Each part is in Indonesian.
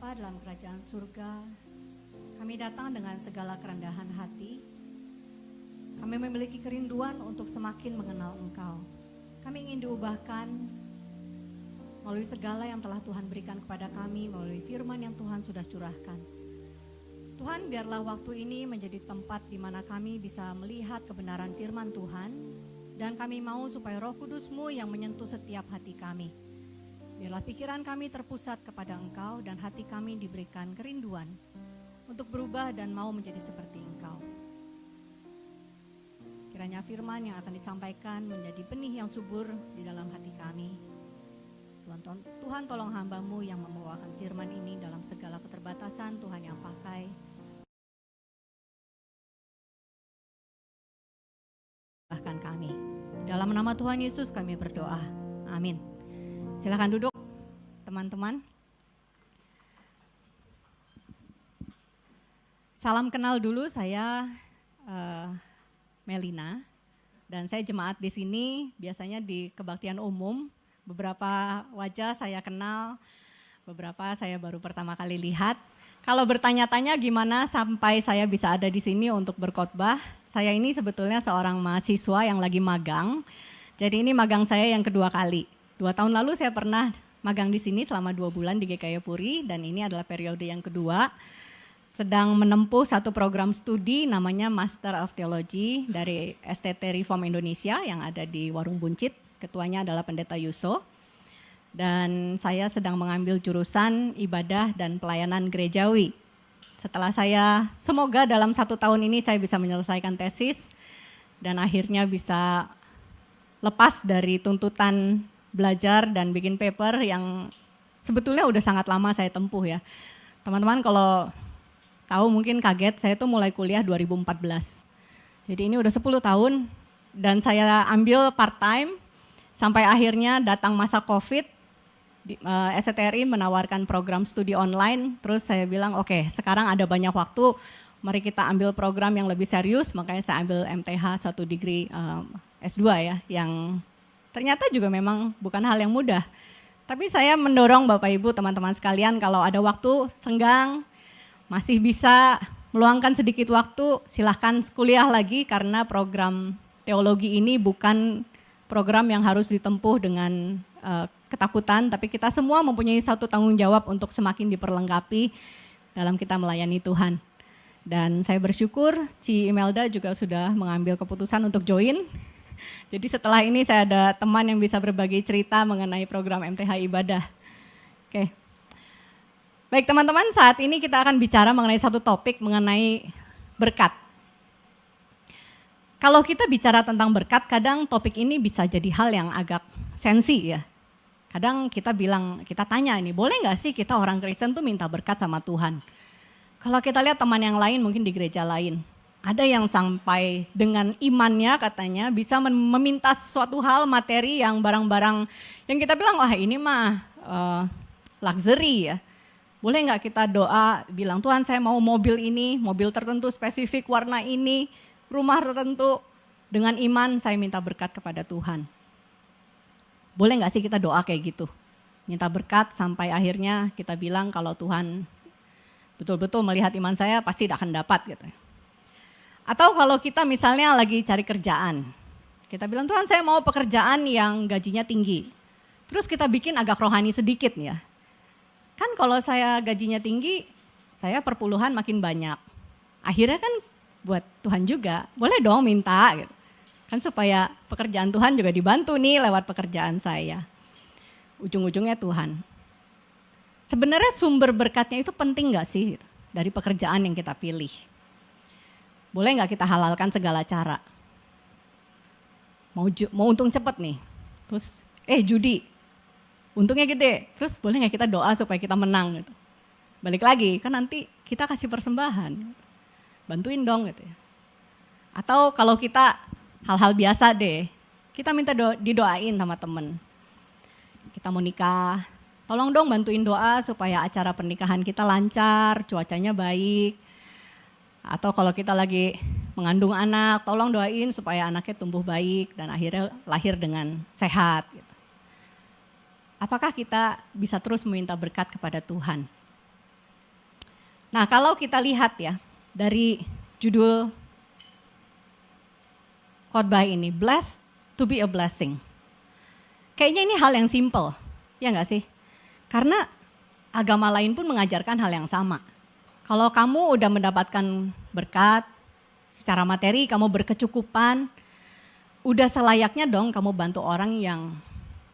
Bapa dalam kerajaan surga, kami datang dengan segala kerendahan hati. Kami memiliki kerinduan untuk semakin mengenal Engkau. Kami ingin diubahkan melalui segala yang telah Tuhan berikan kepada kami, melalui firman yang Tuhan sudah curahkan. Tuhan, biarlah waktu ini menjadi tempat di mana kami bisa melihat kebenaran firman Tuhan, dan kami mau supaya Roh Kudus-Mu yang menyentuh setiap hati kami. Biarlah pikiran kami terpusat kepada Engkau dan hati kami diberikan kerinduan untuk berubah dan mau menjadi seperti Engkau. Kiranya firman yang akan disampaikan menjadi benih yang subur di dalam hati kami. Tuhan tolong hamba-Mu yang membawakan firman ini dalam segala keterbatasan Tuhan yang pakai. Bahkan kami. Dalam nama Tuhan Yesus kami berdoa. Amin. Silakan duduk, teman-teman. Salam kenal dulu, saya Melina, dan saya jemaat di sini. Biasanya di kebaktian umum, beberapa wajah saya kenal, beberapa saya baru pertama kali lihat. Kalau bertanya-tanya gimana sampai saya bisa ada di sini untuk berkhotbah, saya ini sebetulnya seorang mahasiswa yang lagi magang. Jadi ini magang saya yang kedua kali. 2 tahun lalu saya pernah magang di sini selama 2 bulan di GKI Puri, dan ini adalah periode yang kedua. Sedang menempuh satu program studi namanya Master of Theology dari STT Reform Indonesia yang ada di Warung Buncit. Ketuanya adalah Pendeta Yuso. Dan saya sedang mengambil jurusan ibadah dan pelayanan gerejawi. Setelah semoga dalam 1 tahun ini saya bisa menyelesaikan tesis dan akhirnya bisa lepas dari tuntutan belajar dan bikin paper yang sebetulnya udah sangat lama saya tempuh ya. Teman-teman kalau tahu mungkin kaget, saya tuh mulai kuliah 2014. Jadi ini udah 10 tahun dan saya ambil part time sampai akhirnya datang masa COVID, STRI menawarkan program studi online, terus saya bilang oke, sekarang ada banyak waktu, mari kita ambil program yang lebih serius, makanya saya ambil MTH 1 degree S2 ya, yang ternyata juga memang bukan hal yang mudah. Tapi saya mendorong Bapak Ibu, teman-teman sekalian, kalau ada waktu senggang, masih bisa meluangkan sedikit waktu, silahkan kuliah lagi karena program teologi ini bukan program yang harus ditempuh dengan ketakutan, tapi kita semua mempunyai satu tanggung jawab untuk semakin diperlengkapi dalam kita melayani Tuhan. Dan saya bersyukur Ci Imelda juga sudah mengambil keputusan untuk join. Jadi setelah ini saya ada teman yang bisa berbagi cerita mengenai program MTH Ibadah. Oke. Baik teman-teman, saat ini kita akan bicara mengenai satu topik mengenai berkat. Kalau kita bicara tentang berkat, kadang topik ini bisa jadi hal yang agak sensi ya. Kadang kita tanya ini, boleh nggak sih kita orang Kristen tuh minta berkat sama Tuhan? Kalau kita lihat teman yang lain mungkin di gereja lain, ada yang sampai dengan imannya katanya bisa meminta sesuatu hal materi yang barang-barang yang kita bilang wah ini mah luxury ya. Boleh nggak kita doa bilang Tuhan saya mau mobil ini, mobil tertentu spesifik warna ini, rumah tertentu, dengan iman saya minta berkat kepada Tuhan. Boleh nggak sih kita doa kayak gitu? Minta berkat sampai akhirnya kita bilang kalau Tuhan betul-betul melihat iman saya pasti akan dapat gitu. Atau kalau kita misalnya lagi cari kerjaan, kita bilang Tuhan saya mau pekerjaan yang gajinya tinggi. Terus kita bikin agak rohani sedikit ya. Kan kalau saya gajinya tinggi, saya perpuluhan makin banyak. Akhirnya kan buat Tuhan juga, boleh dong minta gitu. Kan supaya pekerjaan Tuhan juga dibantu nih lewat pekerjaan saya. Ujung-ujungnya Tuhan. Sebenarnya sumber berkatnya itu penting gak sih gitu, dari pekerjaan yang kita pilih? Boleh nggak kita halalkan segala cara? Mau untung cepet nih, terus judi, untungnya gede, terus boleh nggak kita doa supaya kita menang gitu? Balik lagi, kan nanti kita kasih persembahan, bantuin dong gitu ya. Atau kalau kita hal-hal biasa deh, kita minta didoain sama temen. Kita mau nikah, tolong dong bantuin doa supaya acara pernikahan kita lancar, cuacanya baik. Atau kalau kita lagi mengandung anak, tolong doain supaya anaknya tumbuh baik dan akhirnya lahir dengan sehat. Apakah kita bisa terus meminta berkat kepada Tuhan? Nah, kalau kita lihat ya dari judul khotbah ini, Blessed to be a Blessing. Kayaknya ini hal yang simple, ya nggak sih? Karena agama lain pun mengajarkan hal yang sama. Kalau kamu udah mendapatkan berkat, secara materi kamu berkecukupan, udah selayaknya dong kamu bantu orang yang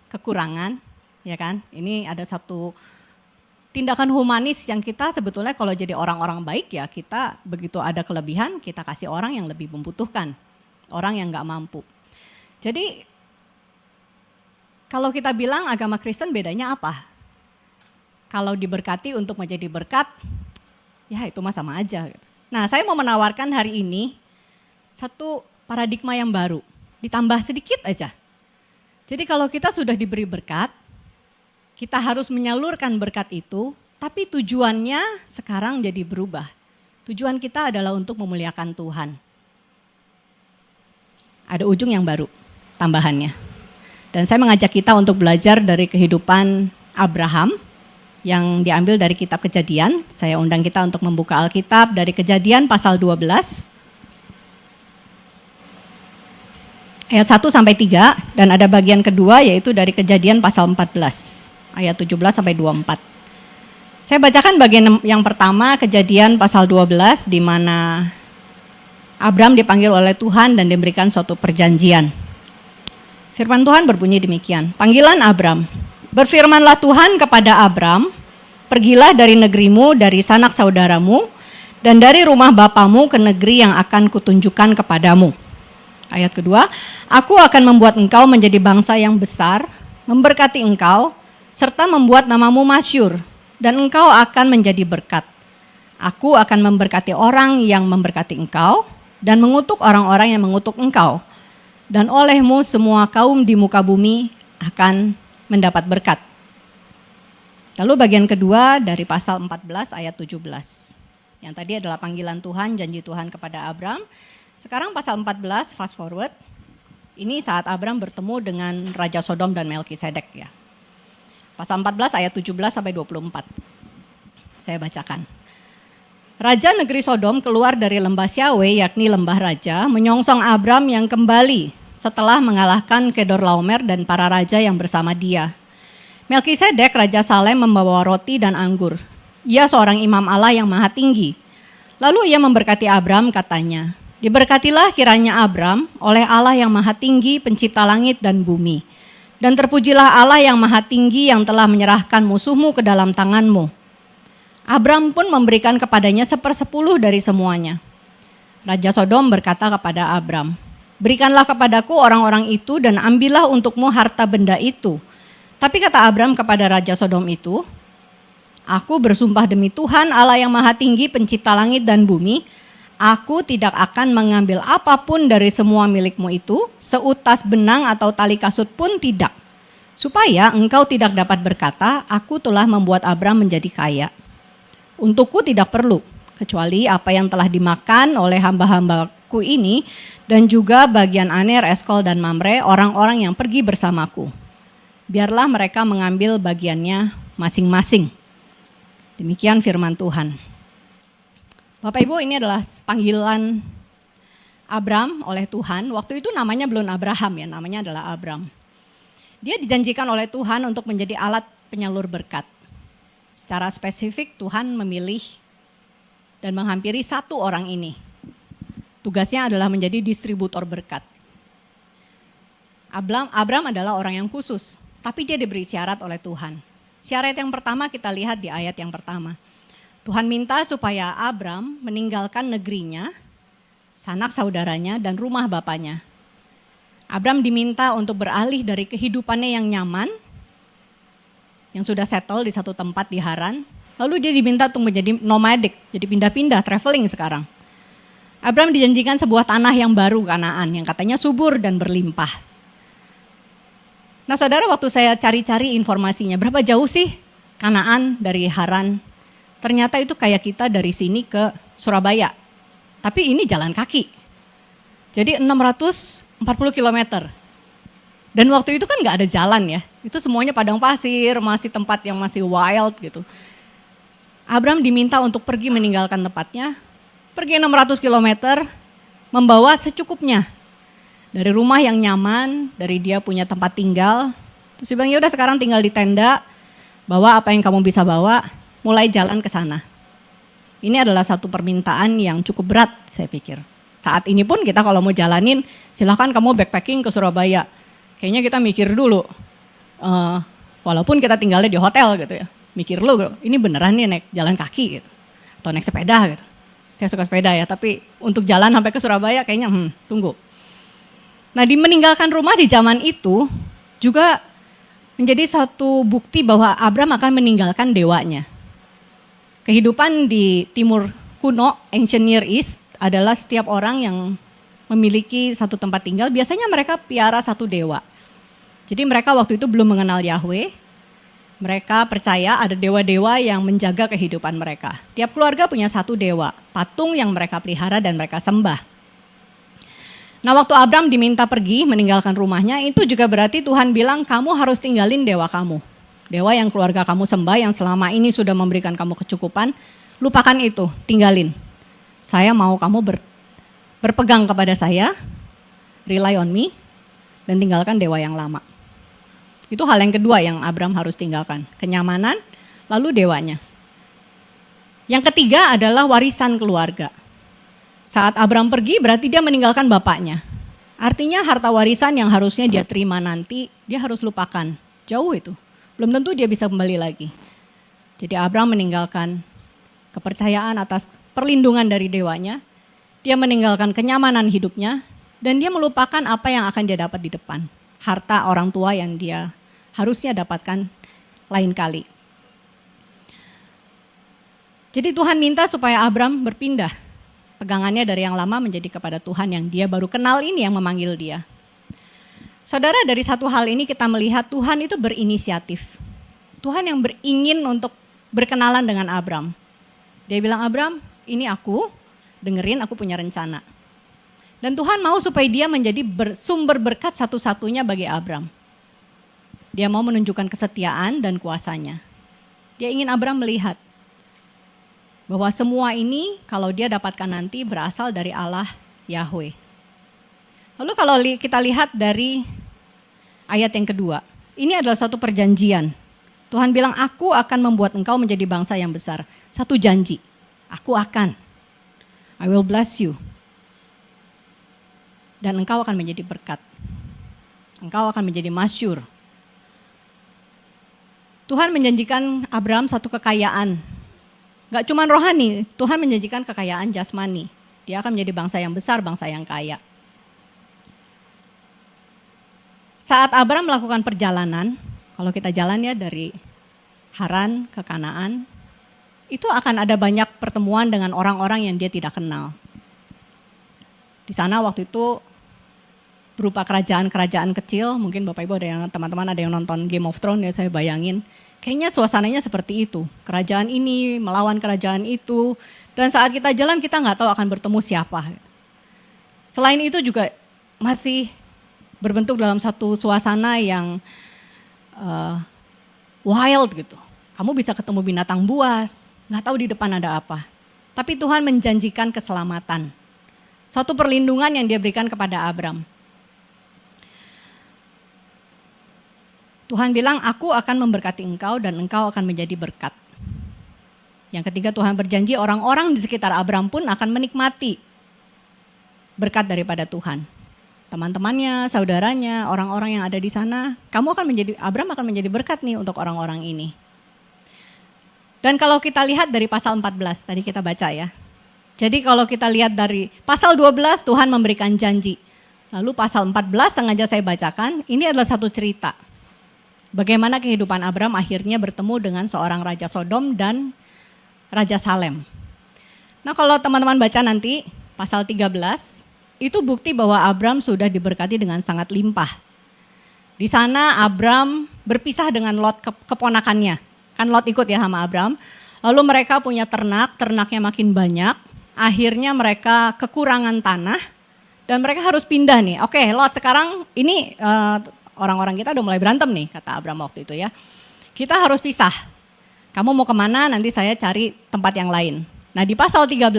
kekurangan, ya kan? Ini ada satu tindakan humanis yang kita sebetulnya kalau jadi orang-orang baik ya kita begitu ada kelebihan kita kasih orang yang lebih membutuhkan, orang yang nggak mampu. Jadi kalau kita bilang agama Kristen bedanya apa? Kalau diberkati untuk menjadi berkat, ya itu mah sama aja. Nah, saya mau menawarkan hari ini satu paradigma yang baru, ditambah sedikit aja. Jadi kalau kita sudah diberi berkat, kita harus menyalurkan berkat itu, tapi tujuannya sekarang jadi berubah. Tujuan kita adalah untuk memuliakan Tuhan. Ada ujung yang baru, tambahannya. Dan saya mengajak kita untuk belajar dari kehidupan Abraham yang diambil dari kitab Kejadian. Saya undang kita untuk membuka Alkitab dari Kejadian pasal 12. Ayat 1 sampai 3 dan ada bagian kedua yaitu dari Kejadian pasal 14 ayat 17 sampai 24. Saya bacakan bagian yang pertama Kejadian pasal 12 di mana Abram dipanggil oleh Tuhan dan diberikan suatu perjanjian. Firman Tuhan berbunyi demikian, panggilan Abram. Berfirmanlah Tuhan kepada Abram, pergilah dari negerimu, dari sanak saudaramu, dan dari rumah bapamu ke negeri yang akan kutunjukkan kepadamu. Ayat kedua, aku akan membuat engkau menjadi bangsa yang besar, memberkati engkau, serta membuat namamu masyhur, dan engkau akan menjadi berkat. Aku akan memberkati orang yang memberkati engkau, dan mengutuk orang-orang yang mengutuk engkau. Dan olehmu semua kaum di muka bumi akan mendapat berkat. Lalu bagian kedua dari pasal 14 ayat 17. Yang tadi adalah panggilan Tuhan, janji Tuhan kepada Abram. Sekarang pasal 14, fast forward. Ini saat Abram bertemu dengan Raja Sodom dan Melkisedek ya. Pasal 14 ayat 17 sampai 24. Saya bacakan. Raja negeri Sodom keluar dari lembah Syawe yakni lembah raja menyongsong Abram yang kembali setelah mengalahkan Kedorlaomer dan para raja yang bersama dia. Melkisedek Raja Salem membawa roti dan anggur. Ia seorang imam Allah yang maha tinggi. Lalu ia memberkati Abram katanya, diberkatilah kiranya Abram oleh Allah yang maha tinggi pencipta langit dan bumi. Dan terpujilah Allah yang maha tinggi yang telah menyerahkan musuhmu ke dalam tanganmu. Abram pun memberikan kepadanya 1/10 dari semuanya. Raja Sodom berkata kepada Abram, berikanlah kepadaku orang-orang itu dan ambillah untukmu harta benda itu. Tapi kata Abram kepada Raja Sodom itu, aku bersumpah demi Tuhan Allah yang maha tinggi pencipta langit dan bumi, aku tidak akan mengambil apapun dari semua milikmu itu, seutas benang atau tali kasut pun tidak. Supaya engkau tidak dapat berkata, aku telah membuat Abram menjadi kaya. Untukku tidak perlu, kecuali apa yang telah dimakan oleh hamba-hambaku ini, dan juga bagian Aner, Eskol, dan Mamre, orang-orang yang pergi bersamaku. Biarlah mereka mengambil bagiannya masing-masing. Demikian firman Tuhan. Bapak Ibu, ini adalah panggilan Abram oleh Tuhan. Waktu itu namanya belum Abraham ya, namanya adalah Abram. Dia dijanjikan oleh Tuhan untuk menjadi alat penyalur berkat. Secara spesifik Tuhan memilih dan menghampiri satu orang ini. Tugasnya adalah menjadi distributor berkat. Abram adalah orang yang khusus, tapi dia diberi syarat oleh Tuhan. Syarat yang pertama kita lihat di ayat yang pertama. Tuhan minta supaya Abram meninggalkan negerinya, sanak saudaranya, dan rumah bapaknya. Abram diminta untuk beralih dari kehidupannya yang nyaman, yang sudah settle di satu tempat di Haran, lalu dia diminta untuk menjadi nomadik, jadi pindah-pindah, traveling sekarang. Abram dijanjikan sebuah tanah yang baru, Kanaan, yang katanya subur dan berlimpah. Nah saudara, waktu saya cari-cari informasinya, berapa jauh sih Kanaan dari Haran? Ternyata itu kayak kita dari sini ke Surabaya, tapi ini jalan kaki. Jadi 640 km. Dan waktu itu kan gak ada jalan ya, itu semuanya padang pasir, masih tempat yang masih wild gitu. Abram diminta untuk pergi meninggalkan tempatnya, pergi 600 kilometer, membawa secukupnya. Dari rumah yang nyaman, dari dia punya tempat tinggal. Terus dia bilang, ya udah sekarang tinggal di tenda, bawa apa yang kamu bisa bawa, mulai jalan ke sana. Ini adalah satu permintaan yang cukup berat, saya pikir. Saat ini pun kita kalau mau jalanin, silahkan kamu backpacking ke Surabaya. Kayaknya kita mikir dulu, walaupun kita tinggalnya di hotel gitu ya. Mikir lu, ini beneran nih naik jalan kaki gitu, atau naik sepeda gitu. Saya suka sepeda ya, tapi untuk jalan sampai ke Surabaya kayaknya tunggu. Nah, di meninggalkan rumah di zaman itu juga menjadi suatu bukti bahwa Abram akan meninggalkan dewanya. Kehidupan di timur kuno, ancient Near East, adalah setiap orang yang memiliki satu tempat tinggal, biasanya mereka piara satu dewa. Jadi mereka waktu itu belum mengenal Yahweh, mereka percaya ada dewa-dewa yang menjaga kehidupan mereka. Tiap keluarga punya satu dewa, patung yang mereka pelihara dan mereka sembah. Nah, waktu Abram diminta pergi meninggalkan rumahnya, itu juga berarti Tuhan bilang kamu harus tinggalin dewa kamu. Dewa yang keluarga kamu sembah, yang selama ini sudah memberikan kamu kecukupan, lupakan itu, tinggalin. Saya mau kamu berpegang kepada saya, rely on me, dan tinggalkan dewa yang lama. Itu hal yang kedua yang Abram harus tinggalkan, kenyamanan, lalu dewanya. Yang ketiga adalah warisan keluarga. Saat Abram pergi berarti dia meninggalkan bapaknya. Artinya harta warisan yang harusnya dia terima nanti, dia harus lupakan. Jauh itu, belum tentu dia bisa kembali lagi. Jadi Abram meninggalkan kepercayaan atas perlindungan dari dewanya, dia meninggalkan kenyamanan hidupnya, dan dia melupakan apa yang akan dia dapat di depan. Harta orang tua yang dia harusnya dapatkan lain kali. Jadi Tuhan minta supaya Abram berpindah pegangannya dari yang lama menjadi kepada Tuhan yang dia baru kenal ini yang memanggil dia. Saudara, dari satu hal ini kita melihat Tuhan itu berinisiatif. Tuhan yang beringin untuk berkenalan dengan Abram. Dia bilang, Abram, ini aku, dengerin aku punya rencana. Dan Tuhan mau supaya dia menjadi sumber berkat satu-satunya bagi Abram. Dia mau menunjukkan kesetiaan dan kuasanya. Dia ingin Abram melihat bahwa semua ini kalau dia dapatkan nanti berasal dari Allah Yahweh. Lalu kalau kita lihat dari ayat yang kedua, ini adalah suatu perjanjian. Tuhan bilang, aku akan membuat engkau menjadi bangsa yang besar. Satu janji, aku akan. I will bless you. Dan engkau akan menjadi berkat. Engkau akan menjadi masyhur. Tuhan menjanjikan Abram satu kekayaan. Gak cuma rohani, Tuhan menjanjikan kekayaan jasmani. Dia akan menjadi bangsa yang besar, bangsa yang kaya. Saat Abram melakukan perjalanan, kalau kita jalan ya dari Haran ke Kanaan, itu akan ada banyak pertemuan dengan orang-orang yang dia tidak kenal. Di sana waktu itu berupa kerajaan-kerajaan kecil, mungkin Bapak Ibu ada yang teman-teman ada yang nonton Game of Thrones ya, saya bayangin. Kayaknya suasananya seperti itu, kerajaan ini melawan kerajaan itu, dan saat kita jalan kita nggak tahu akan bertemu siapa. Selain itu juga masih berbentuk dalam satu suasana yang wild gitu. Kamu bisa ketemu binatang buas, nggak tahu di depan ada apa. Tapi Tuhan menjanjikan keselamatan, suatu perlindungan yang dia berikan kepada Abram. Tuhan bilang, aku akan memberkati engkau dan engkau akan menjadi berkat. Yang ketiga, Tuhan berjanji orang-orang di sekitar Abram pun akan menikmati berkat daripada Tuhan. Teman-temannya, saudaranya, orang-orang yang ada di sana, Abram akan menjadi berkat nih untuk orang-orang ini. Dan kalau kita lihat dari pasal 14, tadi kita baca ya. Jadi kalau kita lihat dari pasal 12, Tuhan memberikan janji. Lalu pasal 14 sengaja saya bacakan, ini adalah satu cerita. Bagaimana kehidupan Abram akhirnya bertemu dengan seorang Raja Sodom dan Raja Salem. Nah kalau teman-teman baca nanti pasal 13, itu bukti bahwa Abram sudah diberkati dengan sangat limpah. Di sana Abram berpisah dengan Lot keponakannya. Kan Lot ikut ya sama Abram. Lalu mereka punya ternaknya makin banyak. Akhirnya mereka kekurangan tanah dan mereka harus pindah nih. Oke, Lot sekarang ini orang-orang kita udah mulai berantem nih, kata Abram waktu itu ya. Kita harus pisah. Kamu mau kemana, nanti saya cari tempat yang lain. Nah di pasal 13,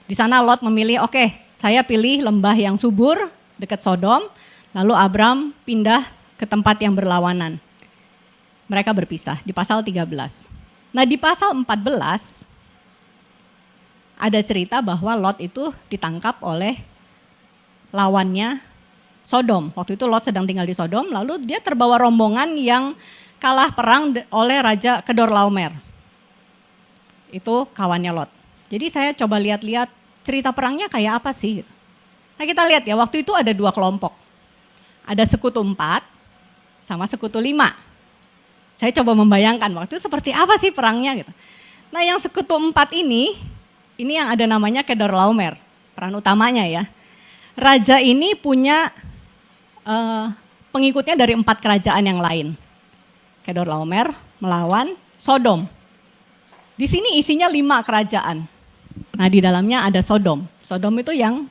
di sana Lot memilih, oke, saya pilih lembah yang subur dekat Sodom, lalu Abram pindah ke tempat yang berlawanan. Mereka berpisah di pasal 13. Nah di pasal 14, ada cerita bahwa Lot itu ditangkap oleh lawannya Sodom. Waktu itu Lot sedang tinggal di Sodom, lalu dia terbawa rombongan yang kalah perang oleh Raja Kedorlaomer. Itu kawannya Lot. Jadi saya coba lihat-lihat cerita perangnya kayak apa sih. Nah kita lihat ya, waktu itu ada 2 kelompok. Ada sekutu 4 sama sekutu 5. Saya coba membayangkan waktu itu seperti apa sih perangnya gitu. Nah yang sekutu 4 ini yang ada namanya Kedorlaomer, peran utamanya ya. Raja ini punya pengikutnya dari 4 kerajaan yang lain. Kedorlaomer melawan Sodom. Di sini isinya 5 kerajaan. Nah di dalamnya ada Sodom. Sodom itu yang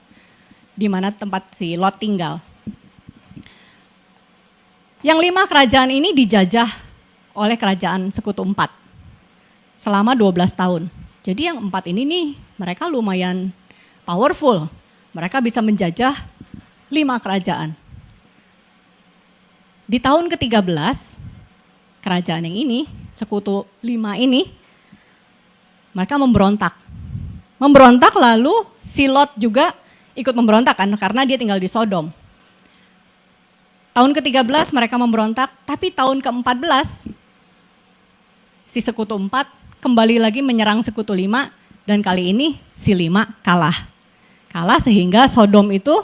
di mana tempat si Lot tinggal. Yang 5 kerajaan ini dijajah oleh kerajaan sekutu 4 selama 12 tahun. Jadi yang 4 ini nih mereka lumayan powerful. Mereka bisa menjajah 5 kerajaan. Di tahun ke-13, kerajaan yang ini, sekutu 5 ini, mereka memberontak. Memberontak lalu si Lot juga ikut memberontak kan karena dia tinggal di Sodom. Tahun ke-13 mereka memberontak, tapi tahun ke-14 si sekutu 4 kembali lagi menyerang sekutu 5 dan kali ini si 5 kalah. Kalah sehingga Sodom itu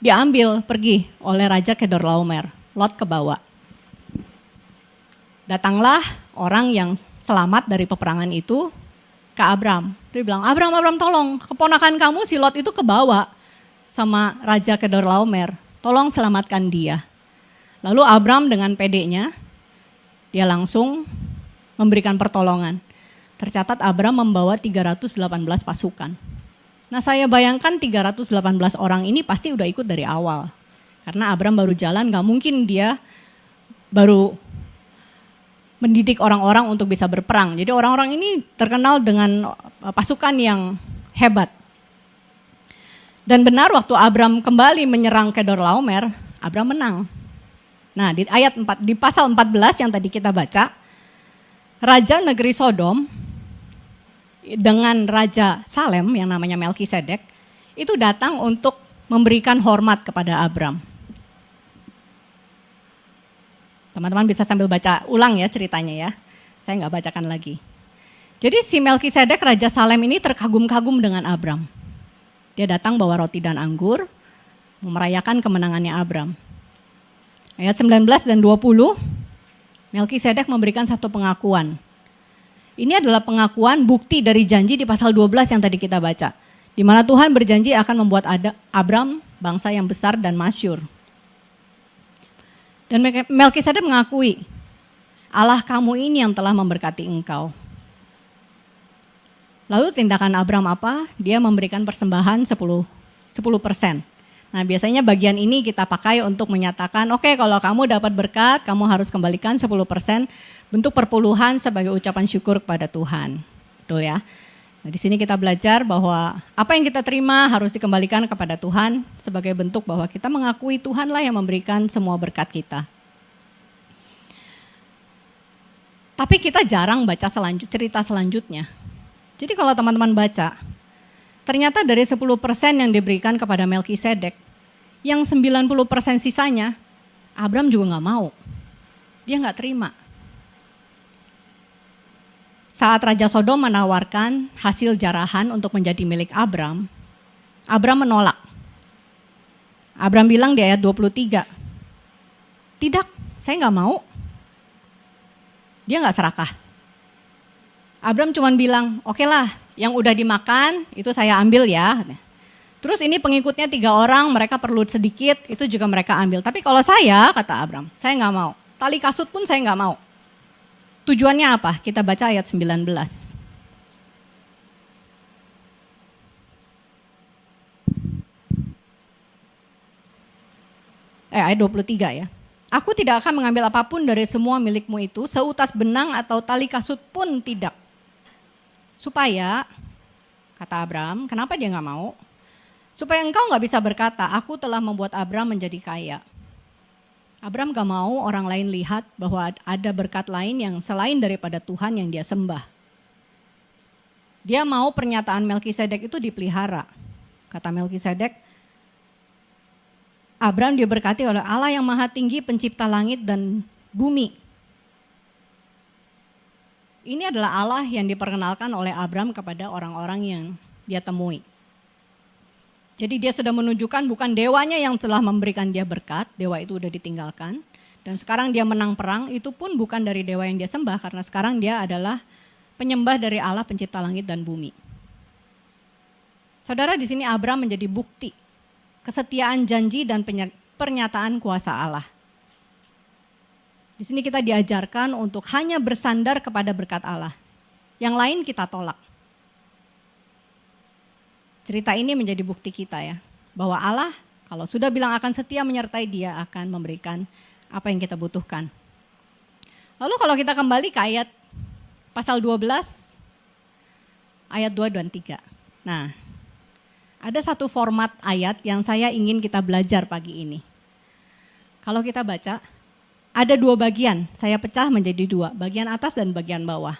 diambil pergi oleh Raja Kedorlaomer. Lot kebawa. Datanglah orang yang selamat dari peperangan itu ke Abram. Dia bilang, Abram tolong, keponakan kamu si Lot itu kebawa sama Raja Kedorlaomer. Tolong selamatkan dia. Lalu Abram dengan pedenya, dia langsung memberikan pertolongan. Tercatat Abram membawa 318 pasukan. Nah saya bayangkan 318 orang ini pasti udah ikut dari awal. Karena Abram baru jalan, gak mungkin dia baru mendidik orang-orang untuk bisa berperang. Jadi orang-orang ini terkenal dengan pasukan yang hebat. Dan benar waktu Abram kembali menyerang Kedorlaomer, Abram menang. Nah di ayat 4, di pasal 14 yang tadi kita baca, Raja negeri Sodom dengan Raja Salem yang namanya Melkisedek itu datang untuk memberikan hormat kepada Abram. Teman-teman bisa sambil baca ulang ya ceritanya ya. Saya nggak bacakan lagi. Jadi si Melkisedek Raja Salem ini terkagum-kagum dengan Abram. Dia datang bawa roti dan anggur, merayakan kemenangannya Abram. Ayat 19 dan 20, Melkisedek memberikan satu pengakuan. Ini adalah pengakuan bukti dari janji di pasal 12 yang tadi kita baca. Di mana Tuhan berjanji akan membuat Abram bangsa yang besar dan masyhur. Dan Melkisedek mengakui, Allah kamu ini yang telah memberkati engkau. Lalu tindakan Abram apa? Dia memberikan persembahan 10%. Nah biasanya bagian ini kita pakai untuk menyatakan, oke, kalau kamu dapat berkat, kamu harus kembalikan 10% bentuk perpuluhan sebagai ucapan syukur kepada Tuhan. Betul ya? Nah, di sini kita belajar bahwa apa yang kita terima harus dikembalikan kepada Tuhan sebagai bentuk bahwa kita mengakui Tuhanlah yang memberikan semua berkat kita. Tapi kita jarang baca cerita selanjutnya. Jadi kalau teman-teman baca, ternyata dari 10% yang diberikan kepada Melkisedek, yang 90% sisanya, Abram juga nggak mau. Dia nggak terima. Saat Raja Sodom menawarkan hasil jarahan untuk menjadi milik Abram, Abram menolak. Abram bilang di ayat 23, tidak, saya nggak mau. Dia nggak serakah. Abram cuma bilang, oke lah, yang udah dimakan itu saya ambil ya. Terus ini pengikutnya 3 orang, mereka perlu sedikit, itu juga mereka ambil. Tapi kalau saya, kata Abram, saya nggak mau. Tali kasut pun saya nggak mau. Tujuannya apa? Kita baca ayat 19. Ayat 23 ya. Aku tidak akan mengambil apapun dari semua milikmu itu, seutas benang atau tali kasut pun tidak. Supaya, kata Abram, kenapa dia nggak mau? Supaya engkau nggak bisa berkata, aku telah membuat Abram menjadi kaya. Abram gak mau orang lain lihat bahwa ada berkat lain yang selain daripada Tuhan yang dia sembah. Dia mau pernyataan Melkisedek itu dipelihara. Kata Melkisedek, Abram diberkati oleh Allah yang maha tinggi, pencipta langit dan bumi. Ini adalah Allah yang diperkenalkan oleh Abram kepada orang-orang yang dia temui. Jadi dia sudah menunjukkan bukan dewanya yang telah memberikan dia berkat, dewa itu udah ditinggalkan. Dan sekarang dia menang perang, itu pun bukan dari dewa yang dia sembah, karena sekarang dia adalah penyembah dari Allah pencipta langit dan bumi. Saudara, di sini Abram menjadi bukti kesetiaan janji dan pernyataan kuasa Allah. Di sini kita diajarkan untuk hanya bersandar kepada berkat Allah. Yang lain kita tolak. Cerita ini menjadi bukti kita ya, bahwa Allah kalau sudah bilang akan setia menyertai, dia akan memberikan apa yang kita butuhkan. Lalu kalau kita kembali ke ayat pasal 12, ayat 2 dan 3. Nah, ada satu format ayat yang saya ingin kita belajar pagi ini. Kalau kita baca, ada dua bagian, saya pecah menjadi dua, bagian atas dan bagian bawah.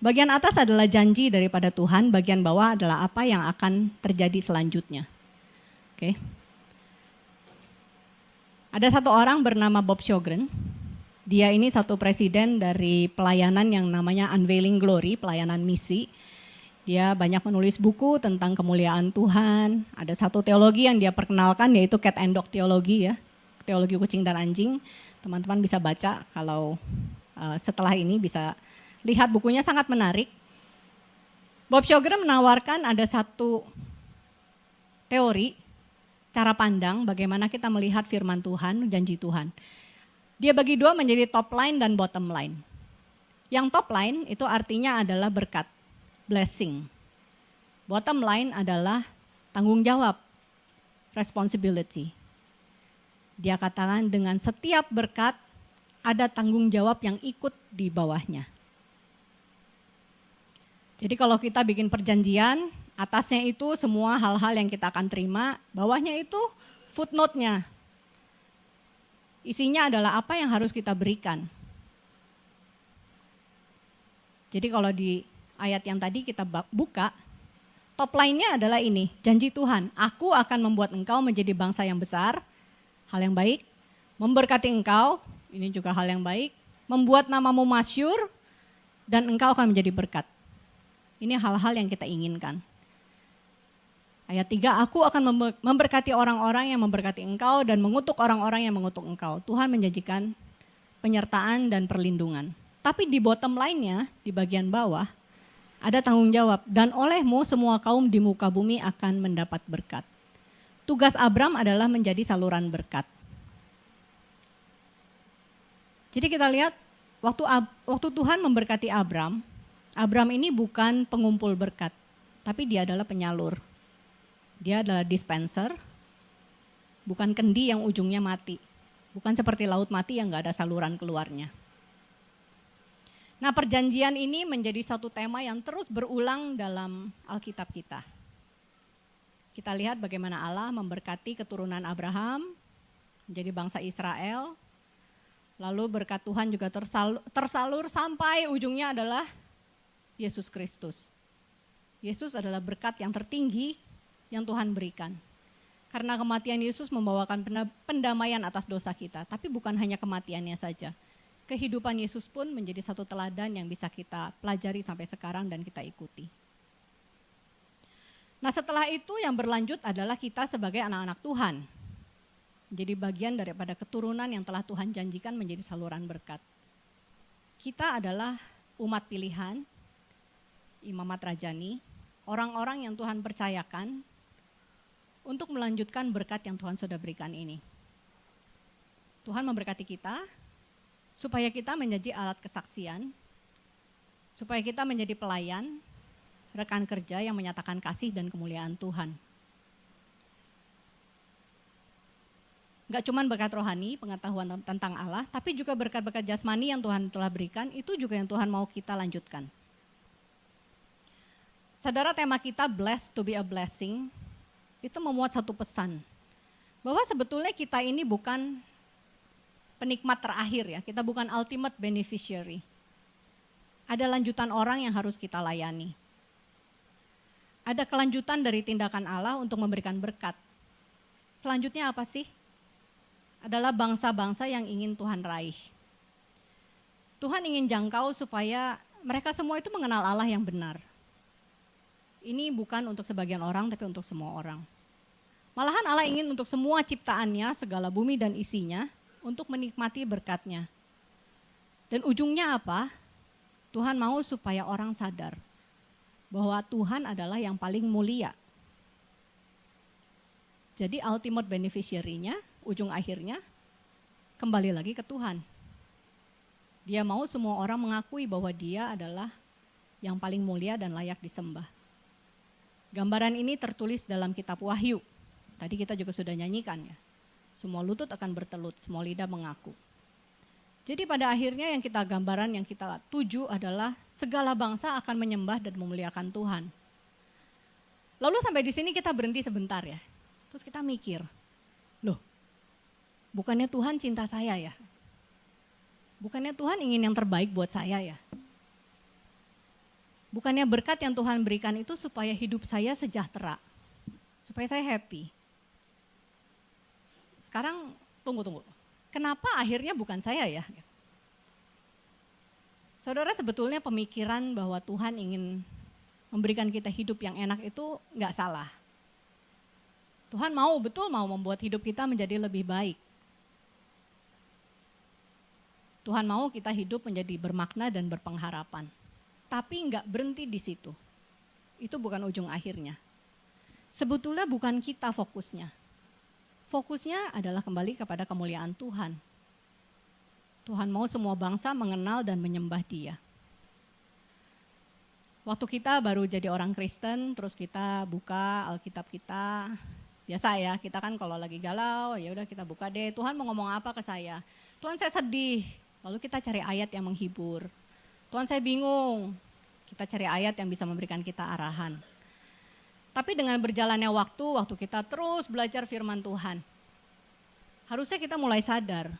Bagian atas adalah janji daripada Tuhan, bagian bawah adalah apa yang akan terjadi selanjutnya. Oke. Ada satu orang bernama Bob Sjogren. Dia ini satu presiden dari pelayanan yang namanya Unveiling Glory, pelayanan misi. Dia banyak menulis buku tentang kemuliaan Tuhan. Ada satu teologi yang dia perkenalkan yaitu cat and dog teologi ya. Teologi kucing dan anjing. Teman-teman bisa baca kalau setelah ini bisa lihat bukunya, sangat menarik. Bob Sjogren menawarkan ada satu teori, cara pandang bagaimana kita melihat firman Tuhan, janji Tuhan. Dia bagi dua menjadi top line dan bottom line. Yang top line itu artinya adalah berkat, blessing. Bottom line adalah tanggung jawab, responsibility. Dia katakan dengan setiap berkat ada tanggung jawab yang ikut di bawahnya. Jadi kalau kita bikin perjanjian, atasnya itu semua hal-hal yang kita akan terima, bawahnya itu footnote-nya. Isinya adalah apa yang harus kita berikan. Jadi kalau di ayat yang tadi kita buka, top line-nya adalah ini, janji Tuhan, aku akan membuat engkau menjadi bangsa yang besar, hal yang baik, memberkati engkau, ini juga hal yang baik, membuat namamu masyhur, dan engkau akan menjadi berkat. Ini hal-hal yang kita inginkan. Ayat 3, aku akan memberkati orang-orang yang memberkati engkau dan mengutuk orang-orang yang mengutuk engkau. Tuhan menjanjikan penyertaan dan perlindungan. Tapi di bottom line-nya, di bagian bawah, ada tanggung jawab. Dan olehmu semua kaum di muka bumi akan mendapat berkat. Tugas Abram adalah menjadi saluran berkat. Jadi kita lihat, waktu Tuhan memberkati Abram ini bukan pengumpul berkat, tapi dia adalah penyalur. Dia adalah dispenser, bukan kendi yang ujungnya mati. Bukan seperti laut mati yang gak ada saluran keluarnya. Nah, perjanjian ini menjadi satu tema yang terus berulang dalam Alkitab kita. Kita lihat bagaimana Allah memberkati keturunan Abraham, menjadi bangsa Israel. Lalu berkat Tuhan juga tersalur sampai ujungnya adalah Yesus Kristus. Yesus adalah berkat yang tertinggi yang Tuhan berikan. Karena kematian Yesus membawakan pendamaian atas dosa kita. Tapi bukan hanya kematiannya saja. Kehidupan Yesus pun menjadi satu teladan yang bisa kita pelajari sampai sekarang dan kita ikuti. Nah, setelah itu yang berlanjut adalah kita sebagai anak-anak Tuhan. Jadi bagian daripada keturunan yang telah Tuhan janjikan menjadi saluran berkat. Kita adalah umat pilihan, imamat rajani, orang-orang yang Tuhan percayakan untuk melanjutkan berkat yang Tuhan sudah berikan ini. Tuhan memberkati kita supaya kita menjadi alat kesaksian, supaya kita menjadi pelayan, rekan kerja yang menyatakan kasih dan kemuliaan Tuhan. Gak cuma berkat rohani, pengetahuan tentang Allah, tapi juga berkat-berkat jasmani yang Tuhan telah berikan, itu juga yang Tuhan mau kita lanjutkan. Saudara, tema kita blessed to be a blessing, itu memuat satu pesan. Bahwa sebetulnya kita ini bukan penikmat terakhir ya, kita bukan ultimate beneficiary. Ada lanjutan orang yang harus kita layani. Ada kelanjutan dari tindakan Allah untuk memberikan berkat. Selanjutnya apa sih? Adalah bangsa-bangsa yang ingin Tuhan raih. Tuhan ingin jangkau supaya mereka semua itu mengenal Allah yang benar. Ini bukan untuk sebagian orang, tapi untuk semua orang. Malahan Allah ingin untuk semua ciptaannya, segala bumi dan isinya, untuk menikmati berkat-Nya. Dan ujungnya apa? Tuhan mau supaya orang sadar bahwa Tuhan adalah yang paling mulia. Jadi ultimate beneficiary-nya, ujung akhirnya, kembali lagi ke Tuhan. Dia mau semua orang mengakui bahwa Dia adalah yang paling mulia dan layak disembah. Gambaran ini tertulis dalam kitab Wahyu. Tadi kita juga sudah nyanyikan ya. Semua lutut akan bertelut, semua lidah mengaku. Jadi pada akhirnya yang kita gambaran, yang kita tuju adalah segala bangsa akan menyembah dan memuliakan Tuhan. Lalu sampai di sini kita berhenti sebentar ya. Terus kita mikir, loh, bukannya Tuhan cinta saya ya? Bukannya Tuhan ingin yang terbaik buat saya ya? Bukannya berkat yang Tuhan berikan itu supaya hidup saya sejahtera, supaya saya happy. Sekarang tunggu. Kenapa akhirnya bukan saya ya? Saudara, sebetulnya pemikiran bahwa Tuhan ingin memberikan kita hidup yang enak itu nggak salah. Tuhan mau membuat hidup kita menjadi lebih baik. Tuhan mau kita hidup menjadi bermakna dan berpengharapan. Tapi nggak berhenti di situ. Itu bukan ujung akhirnya. Sebetulnya bukan kita fokusnya. Fokusnya adalah kembali kepada kemuliaan Tuhan. Tuhan mau semua bangsa mengenal dan menyembah Dia. Waktu kita baru jadi orang Kristen, terus kita buka Alkitab kita, biasa ya, kita kan kalau lagi galau, ya udah kita buka deh, Tuhan mau ngomong apa ke saya? Tuhan, saya sedih. Lalu kita cari ayat yang menghibur. Tuhan, saya bingung. Kita cari ayat yang bisa memberikan kita arahan. Tapi dengan berjalannya waktu kita terus belajar firman Tuhan, harusnya kita mulai sadar,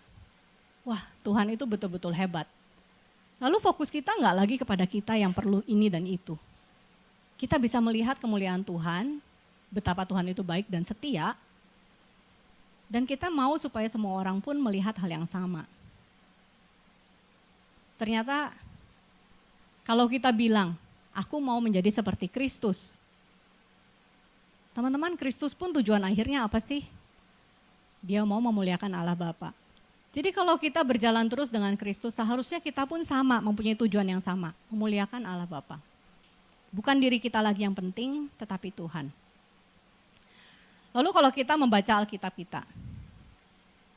wah, Tuhan itu betul-betul hebat. Lalu fokus kita nggak lagi kepada kita yang perlu ini dan itu. Kita bisa melihat kemuliaan Tuhan, betapa Tuhan itu baik dan setia, dan kita mau supaya semua orang pun melihat hal yang sama. Ternyata kalau kita bilang, aku mau menjadi seperti Kristus. Teman-teman, Kristus pun tujuan akhirnya apa sih? Dia mau memuliakan Allah Bapa. Jadi kalau kita berjalan terus dengan Kristus, seharusnya kita pun sama, mempunyai tujuan yang sama, memuliakan Allah Bapa. Bukan diri kita lagi yang penting, tetapi Tuhan. Lalu kalau kita membaca Alkitab kita,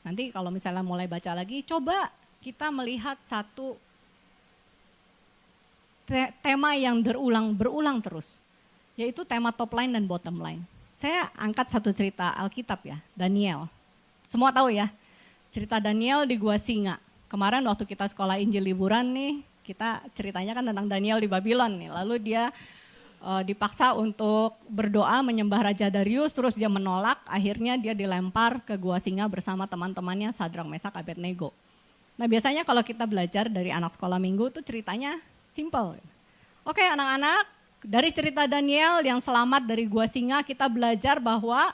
nanti kalau misalnya mulai baca lagi, coba kita melihat satu tema yang berulang terus, yaitu tema top line dan bottom line. Saya angkat satu cerita Alkitab ya, Daniel. Semua tahu ya, cerita Daniel di Gua Singa. Kemarin waktu kita sekolah Injil liburan nih, kita ceritanya kan tentang Daniel di Babylon nih. Lalu dia dipaksa untuk berdoa menyembah Raja Darius, terus dia menolak, akhirnya dia dilempar ke Gua Singa bersama teman-temannya Sadrak, Mesak, Abednego. Nah biasanya kalau kita belajar dari anak sekolah minggu tuh ceritanya simple. Oke anak-anak, dari cerita Daniel yang selamat dari Gua Singa, kita belajar bahwa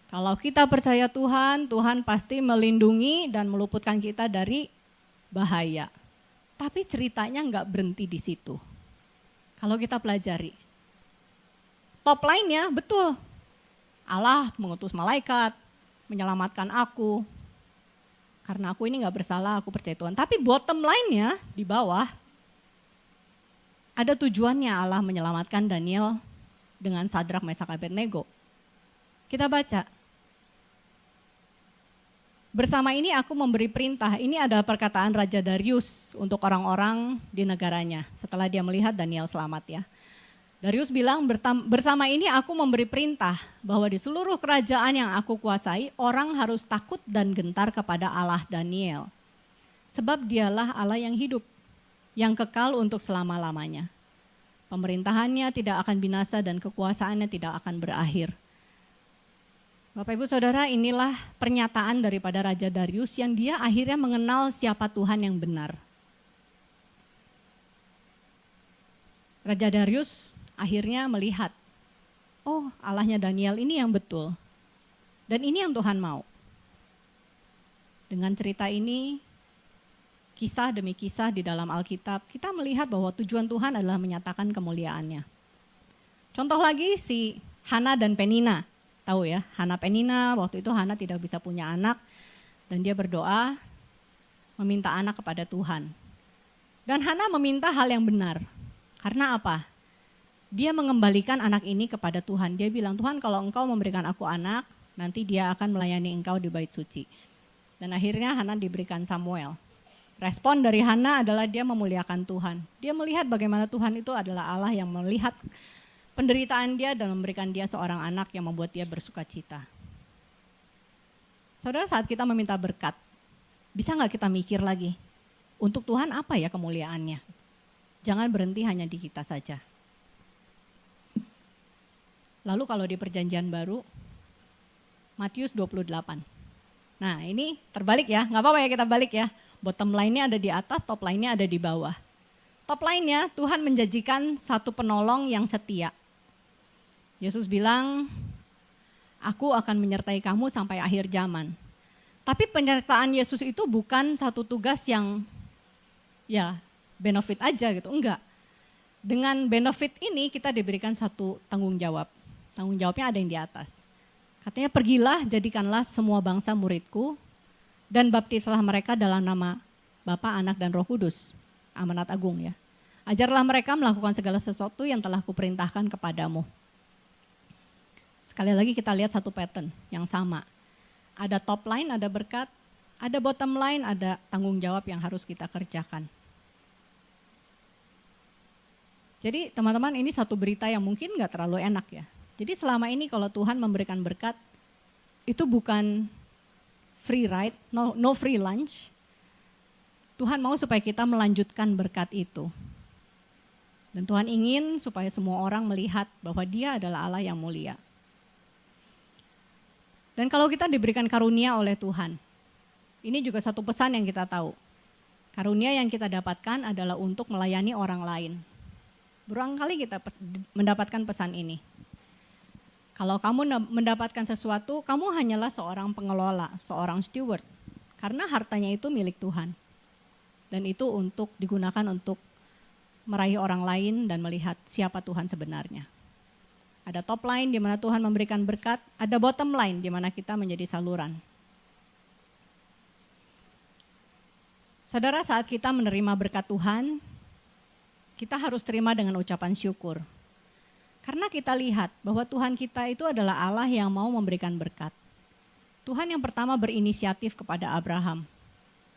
kalau kita percaya Tuhan, Tuhan pasti melindungi dan meluputkan kita dari bahaya. Tapi ceritanya nggak berhenti di situ. Kalau kita pelajari, top line-nya betul. Allah mengutus malaikat, menyelamatkan aku. Karena aku ini nggak bersalah, aku percaya Tuhan. Tapi bottom line-nya di bawah, ada tujuannya Allah menyelamatkan Daniel dengan Sadrak, Mesak, Abednego. Kita baca. Bersama ini aku memberi perintah, ini adalah perkataan Raja Darius untuk orang-orang di negaranya setelah dia melihat Daniel selamat ya. Darius bilang, bersama ini aku memberi perintah bahwa di seluruh kerajaan yang aku kuasai, orang harus takut dan gentar kepada Allah Daniel. Sebab dialah Allah yang hidup, yang kekal untuk selama-lamanya. Pemerintahannya tidak akan binasa dan kekuasaannya tidak akan berakhir. Bapak Ibu Saudara, inilah pernyataan daripada Raja Darius yang dia akhirnya mengenal siapa Tuhan yang benar. Raja Darius akhirnya melihat, oh Allahnya Daniel ini yang betul. Dan ini yang Tuhan mau. Dengan cerita ini, kisah demi kisah di dalam Alkitab, kita melihat bahwa tujuan Tuhan adalah menyatakan kemuliaannya. Contoh lagi si Hana dan Penina. Tahu ya, Hana Penina, waktu itu Hana tidak bisa punya anak. Dan dia berdoa, meminta anak kepada Tuhan. Dan Hana meminta hal yang benar. Karena apa? Dia mengembalikan anak ini kepada Tuhan. Dia bilang, Tuhan kalau engkau memberikan aku anak, nanti dia akan melayani engkau di bait suci. Dan akhirnya Hana diberikan Samuel. Respon dari Hana adalah dia memuliakan Tuhan. Dia melihat bagaimana Tuhan itu adalah Allah yang melihat penderitaan dia dan memberikan dia seorang anak yang membuat dia bersuka cita. Saudara, saat kita meminta berkat, bisa nggak kita mikir lagi, untuk Tuhan apa ya kemuliaannya? Jangan berhenti hanya di kita saja. Lalu kalau di perjanjian baru, Matius 28. Nah ini terbalik ya, nggak apa-apa ya kita balik ya. Bottom line-nya ada di atas, top line-nya ada di bawah. Top line-nya Tuhan menjanjikan satu penolong yang setia. Yesus bilang, aku akan menyertai kamu sampai akhir zaman. Tapi penyertaan Yesus itu bukan satu tugas yang ya benefit aja gitu, enggak. Dengan benefit ini kita diberikan satu tanggung jawab. Tanggung jawabnya ada yang di atas. Katanya pergilah jadikanlah semua bangsa muridku dan baptislah mereka dalam nama Bapa, Anak dan Roh Kudus. Amanat agung ya. Ajarlah mereka melakukan segala sesuatu yang telah kuperintahkan kepadamu. Sekali lagi kita lihat satu pattern yang sama. Ada top line, ada berkat, ada bottom line, ada tanggung jawab yang harus kita kerjakan. Jadi teman-teman ini satu berita yang mungkin gak terlalu enak ya. Jadi selama ini kalau Tuhan memberikan berkat, itu bukan free ride, no free lunch. Tuhan mau supaya kita melanjutkan berkat itu. Dan Tuhan ingin supaya semua orang melihat bahwa Dia adalah Allah yang mulia. Dan kalau kita diberikan karunia oleh Tuhan, ini juga satu pesan yang kita tahu. Karunia yang kita dapatkan adalah untuk melayani orang lain. Berulang kali kita mendapatkan pesan ini. Kalau kamu mendapatkan sesuatu, kamu hanyalah seorang pengelola, seorang steward. Karena hartanya itu milik Tuhan. Dan itu untuk digunakan untuk meraih orang lain dan melihat siapa Tuhan sebenarnya. Ada top line di mana Tuhan memberikan berkat, ada bottom line di mana kita menjadi saluran. Saudara, saat kita menerima berkat Tuhan, kita harus terima dengan ucapan syukur. Karena kita lihat bahwa Tuhan kita itu adalah Allah yang mau memberikan berkat. Tuhan yang pertama berinisiatif kepada Abraham.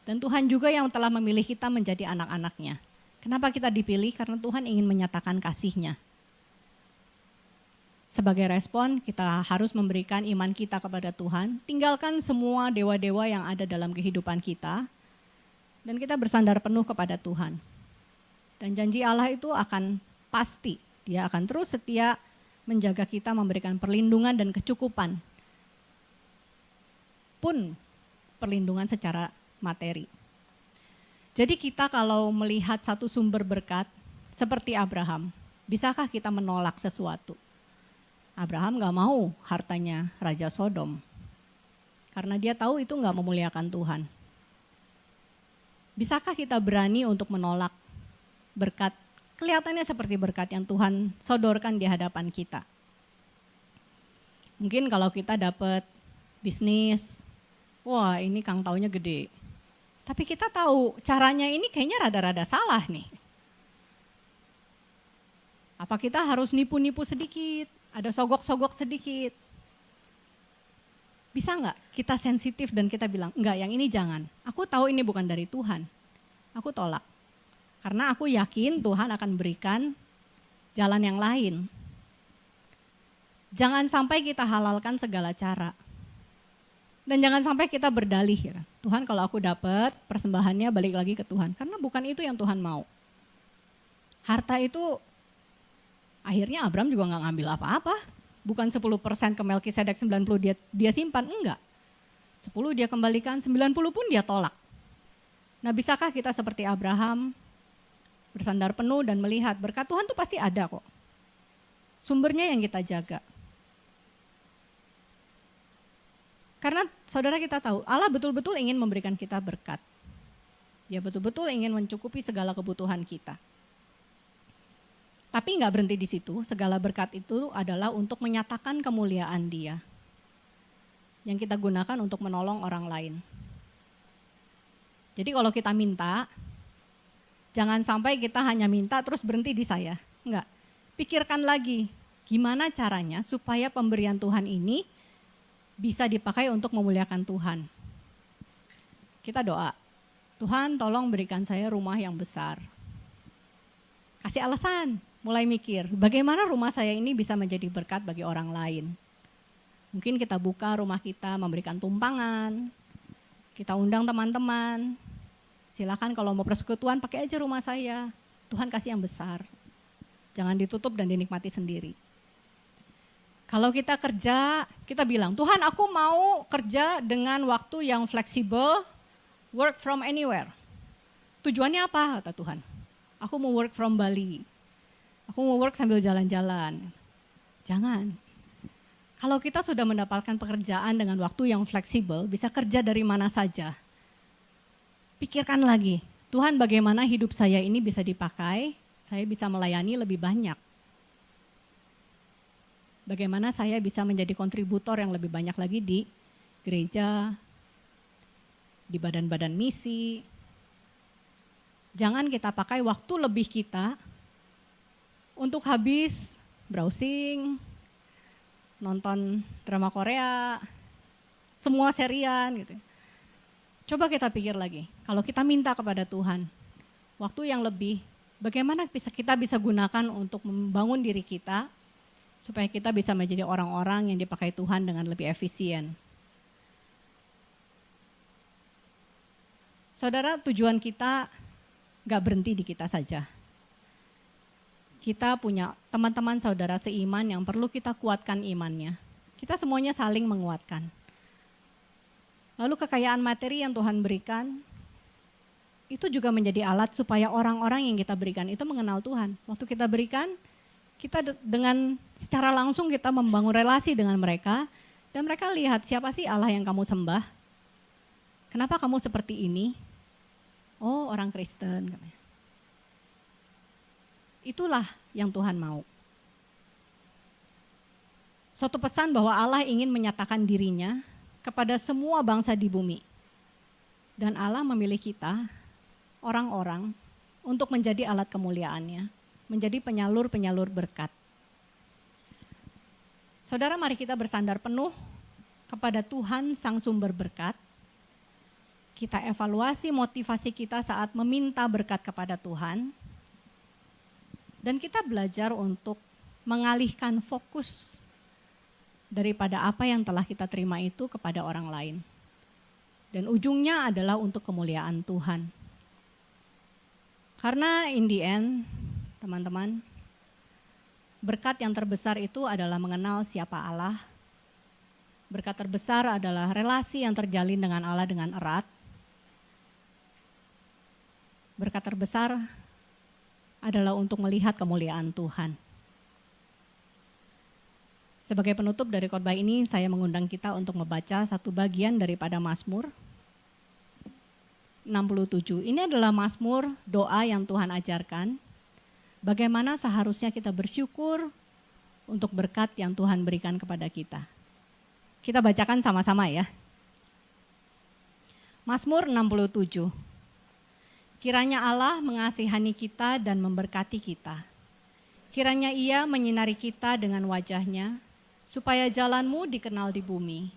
Dan Tuhan juga yang telah memilih kita menjadi anak-anaknya. Kenapa kita dipilih? Karena Tuhan ingin menyatakan kasih-Nya. Sebagai respon, kita harus memberikan iman kita kepada Tuhan. Tinggalkan semua dewa-dewa yang ada dalam kehidupan kita. Dan kita bersandar penuh kepada Tuhan. Dan janji Allah itu akan pasti. Dia akan terus setia menjaga kita, memberikan perlindungan dan kecukupan. Pun perlindungan secara materi. Jadi kita kalau melihat satu sumber berkat seperti Abraham, bisakah kita menolak sesuatu? Abraham gak mau hartanya Raja Sodom. Karena dia tahu itu gak memuliakan Tuhan. Bisakah kita berani untuk menolak berkat? Kelihatannya seperti berkat yang Tuhan sodorkan di hadapan kita. Mungkin kalau kita dapat bisnis, wah ini Kang taunya gede. Tapi kita tahu caranya ini kayaknya rada-rada salah nih. Apa kita harus nipu-nipu sedikit, ada sogok-sogok sedikit. Bisa nggak kita sensitif dan kita bilang, enggak yang ini jangan. Aku tahu ini bukan dari Tuhan, aku tolak. Karena aku yakin Tuhan akan berikan jalan yang lain. Jangan sampai kita halalkan segala cara. Dan jangan sampai kita berdalih ya, Tuhan kalau aku dapat persembahannya balik lagi ke Tuhan. Karena bukan itu yang Tuhan mau. Harta itu akhirnya Abraham juga gak ngambil apa-apa. Bukan 10% ke Melkisedek, 90 dia simpan, enggak. 10 dia kembalikan, 90 pun dia tolak. Nah bisakah kita seperti Abraham bersandar penuh dan melihat berkat Tuhan tuh pasti ada kok. Sumbernya yang kita jaga. Karena saudara kita tahu Allah betul-betul ingin memberikan kita berkat. Dia betul-betul ingin mencukupi segala kebutuhan kita. Tapi nggak berhenti di situ, segala berkat itu adalah untuk menyatakan kemuliaan Dia. Yang kita gunakan untuk menolong orang lain. Jadi kalau kita minta, jangan sampai kita hanya minta terus berhenti di saya. Enggak, pikirkan lagi gimana caranya supaya pemberian Tuhan ini bisa dipakai untuk memuliakan Tuhan. Kita doa, Tuhan tolong berikan saya rumah yang besar. Kasih alasan, mulai mikir, bagaimana rumah saya ini bisa menjadi berkat bagi orang lain. Mungkin kita buka rumah kita, memberikan tumpangan, kita undang teman-teman, silakan kalau mau persekutuan pakai aja rumah saya, Tuhan kasih yang besar. Jangan ditutup dan dinikmati sendiri. Kalau kita kerja, kita bilang, Tuhan aku mau kerja dengan waktu yang fleksibel, work from anywhere. Tujuannya apa kata Tuhan? Aku mau work from Bali, aku mau work sambil jalan-jalan. Jangan. Kalau kita sudah mendapatkan pekerjaan dengan waktu yang fleksibel, bisa kerja dari mana saja. Pikirkan lagi, Tuhan bagaimana hidup saya ini bisa dipakai, saya bisa melayani lebih banyak. Bagaimana saya bisa menjadi kontributor yang lebih banyak lagi di gereja, di badan-badan misi. Jangan kita pakai waktu lebih kita untuk habis browsing, nonton drama Korea, semua serian gitu. Coba kita pikir lagi, kalau kita minta kepada Tuhan, waktu yang lebih, bagaimana kita bisa gunakan untuk membangun diri kita, supaya kita bisa menjadi orang-orang yang dipakai Tuhan dengan lebih efisien. Saudara, tujuan kita gak berhenti di kita saja. Kita punya teman-teman saudara seiman yang perlu kita kuatkan imannya. Kita semuanya saling menguatkan. Lalu kekayaan materi yang Tuhan berikan, itu juga menjadi alat supaya orang-orang yang kita berikan itu mengenal Tuhan. Waktu kita berikan, kita dengan secara langsung kita membangun relasi dengan mereka dan mereka lihat siapa sih Allah yang kamu sembah. Kenapa kamu seperti ini? Oh, orang Kristen. Itulah yang Tuhan mau. Suatu pesan bahwa Allah ingin menyatakan dirinya kepada semua bangsa di bumi. Dan Allah memilih kita, orang-orang, untuk menjadi alat kemuliaannya. Menjadi penyalur-penyalur berkat. Saudara, mari kita bersandar penuh kepada Tuhan Sang Sumber Berkat. Kita evaluasi motivasi kita saat meminta berkat kepada Tuhan. Dan kita belajar untuk mengalihkan fokus daripada apa yang telah kita terima itu kepada orang lain. Dan ujungnya adalah untuk kemuliaan Tuhan. Karena in the end, teman-teman, berkat yang terbesar itu adalah mengenal siapa Allah. Berkat terbesar adalah relasi yang terjalin dengan Allah dengan erat. Berkat terbesar adalah untuk melihat kemuliaan Tuhan. Sebagai penutup dari khotbah ini, saya mengundang kita untuk membaca satu bagian daripada Mazmur 67. Ini adalah Mazmur doa yang Tuhan ajarkan. Bagaimana seharusnya kita bersyukur untuk berkat yang Tuhan berikan kepada kita. Kita bacakan sama-sama ya. Mazmur 67. Kiranya Allah mengasihani kita dan memberkati kita. Kiranya Ia menyinari kita dengan wajah-Nya, supaya jalan-Mu dikenal di bumi,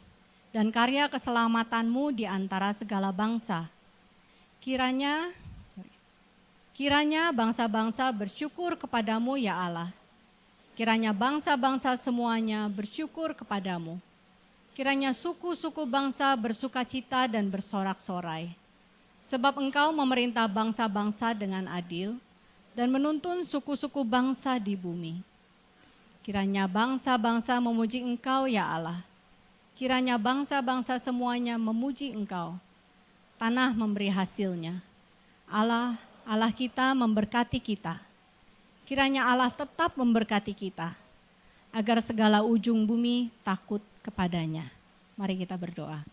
dan karya keselamatan-Mu di antara segala bangsa. Kiranya bangsa-bangsa bersyukur kepadamu ya Allah, Kiranya bangsa-bangsa semuanya bersyukur kepadamu. Kiranya suku-suku bangsa bersukacita dan bersorak-sorai. Sebab Engkau memerintah bangsa-bangsa dengan adil dan menuntun suku-suku bangsa di bumi. Kiranya bangsa-bangsa memuji Engkau ya Allah. Kiranya bangsa-bangsa semuanya memuji Engkau. Tanah memberi hasilnya. Allah, Allah kita memberkati kita. Kiranya Allah tetap memberkati kita, agar segala ujung bumi takut kepadanya. Mari kita berdoa.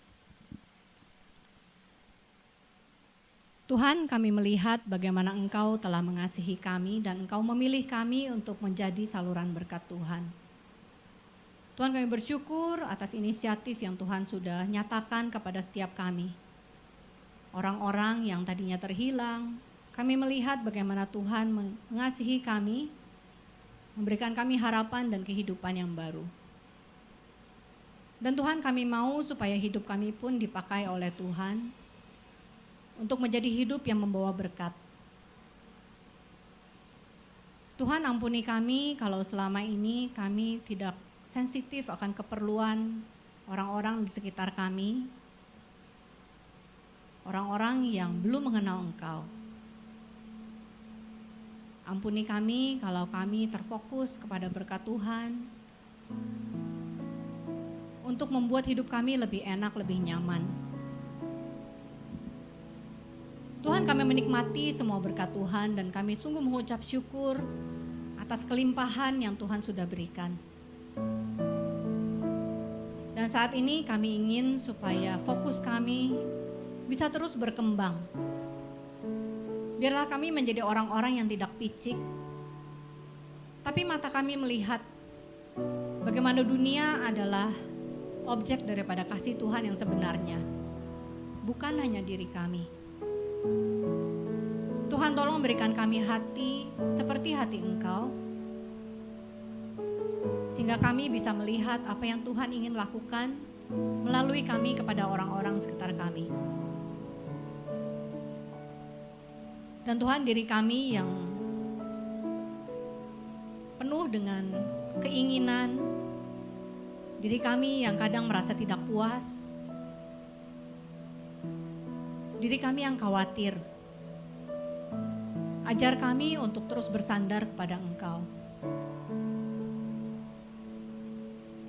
Tuhan, kami melihat bagaimana Engkau telah mengasihi kami dan Engkau memilih kami untuk menjadi saluran berkat Tuhan. Tuhan, kami bersyukur atas inisiatif yang Tuhan sudah nyatakan kepada setiap kami. Orang-orang yang tadinya terhilang, kami melihat bagaimana Tuhan mengasihi kami, memberikan kami harapan dan kehidupan yang baru. Dan Tuhan, kami mau supaya hidup kami pun dipakai oleh Tuhan untuk menjadi hidup yang membawa berkat. Tuhan, ampuni kami kalau selama ini kami tidak sensitif akan keperluan orang-orang di sekitar kami, orang-orang yang belum mengenal Engkau. Ampuni kami kalau kami terfokus kepada berkat Tuhan untuk membuat hidup kami lebih enak, lebih nyaman. Tuhan, kami menikmati semua berkat Tuhan dan kami sungguh mengucap syukur atas kelimpahan yang Tuhan sudah berikan. Dan saat ini kami ingin supaya fokus kami bisa terus berkembang. Biarlah kami menjadi orang-orang yang tidak picik, tapi mata kami melihat bagaimana dunia adalah objek daripada kasih Tuhan yang sebenarnya, bukan hanya diri kami. Tuhan, tolong berikan kami hati seperti hati Engkau, sehingga kami bisa melihat apa yang Tuhan ingin lakukan melalui kami kepada orang-orang sekitar kami. Dan Tuhan, diri kami yang penuh dengan keinginan, diri kami yang kadang merasa tidak puas, diri kami yang khawatir, ajar kami untuk terus bersandar kepada Engkau.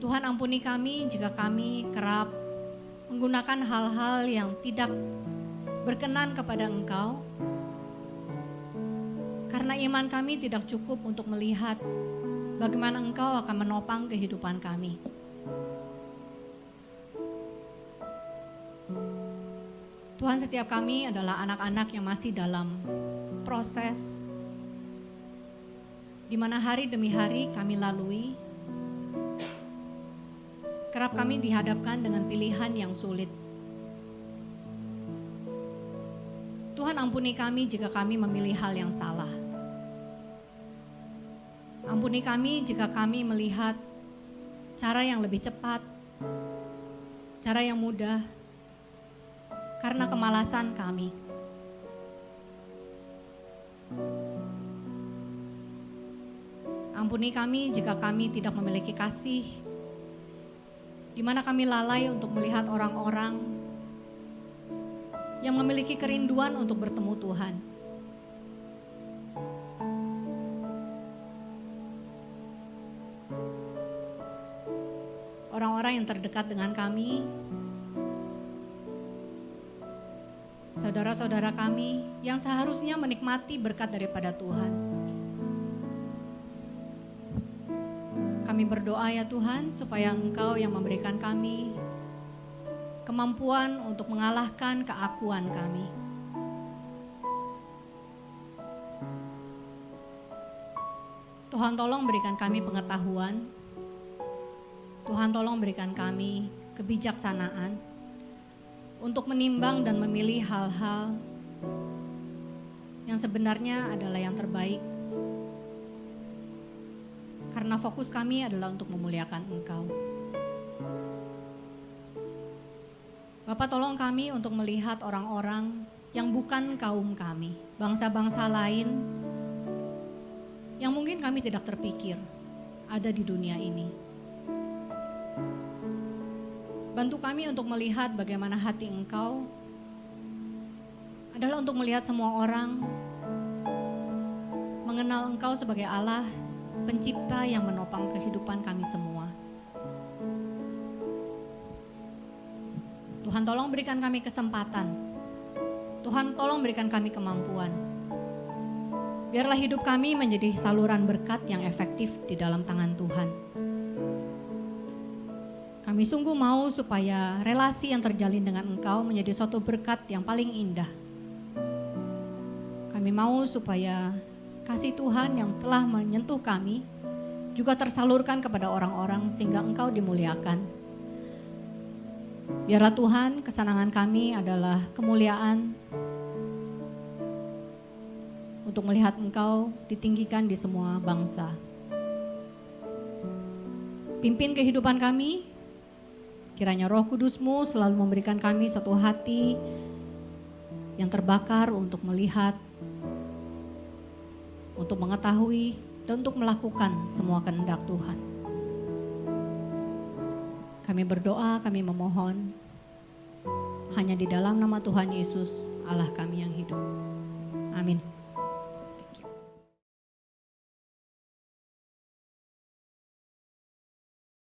Tuhan, ampuni kami jika kami kerap menggunakan hal-hal yang tidak berkenan kepada Engkau, karena iman kami tidak cukup untuk melihat bagaimana Engkau akan menopang kehidupan kami. Tuhan, setiap kami adalah anak-anak yang masih dalam proses di mana hari demi hari kami lalui. Kerap kami dihadapkan dengan pilihan yang sulit. Tuhan, ampuni kami jika kami memilih hal yang salah. Ampuni kami jika kami melihat cara yang lebih cepat, cara yang mudah, karena kemalasan kami. Ampuni kami jika kami tidak memiliki kasih, di mana kami lalai untuk melihat orang-orang yang memiliki kerinduan untuk bertemu Tuhan. Orang-orang yang terdekat dengan kami, saudara-saudara kami yang seharusnya menikmati berkat daripada Tuhan. Kami berdoa ya Tuhan, supaya Engkau yang memberikan kami kemampuan untuk mengalahkan keakuan kami. Tuhan, tolong berikan kami pengetahuan. Tuhan, tolong berikan kami kebijaksanaan untuk menimbang dan memilih hal-hal yang sebenarnya adalah yang terbaik. Karena fokus kami adalah untuk memuliakan Engkau. Bapak, tolong kami untuk melihat orang-orang yang bukan kaum kami, bangsa-bangsa lain yang mungkin kami tidak terpikir ada di dunia ini. Bantu kami untuk melihat bagaimana hati Engkau adalah untuk melihat semua orang mengenal Engkau sebagai Allah, pencipta yang menopang kehidupan kami semua. Tuhan tolong berikan kami kesempatan. Tuhan tolong berikan kami kemampuan. Biarlah hidup kami menjadi saluran berkat yang efektif di dalam tangan Tuhan. Kami sungguh mau supaya relasi yang terjalin dengan Engkau menjadi suatu berkat yang paling indah. Kami mau supaya kasih Tuhan yang telah menyentuh kami juga tersalurkan kepada orang-orang sehingga Engkau dimuliakan. Biarlah Tuhan, kesenangan kami adalah kemuliaan untuk melihat Engkau ditinggikan di semua bangsa. Pimpin kehidupan kami, kiranya Roh Kudus-Mu selalu memberikan kami satu hati yang terbakar untuk melihat, untuk mengetahui, dan untuk melakukan semua kehendak Tuhan. Kami berdoa, kami memohon, hanya di dalam nama Tuhan Yesus, Allah kami yang hidup. Amin.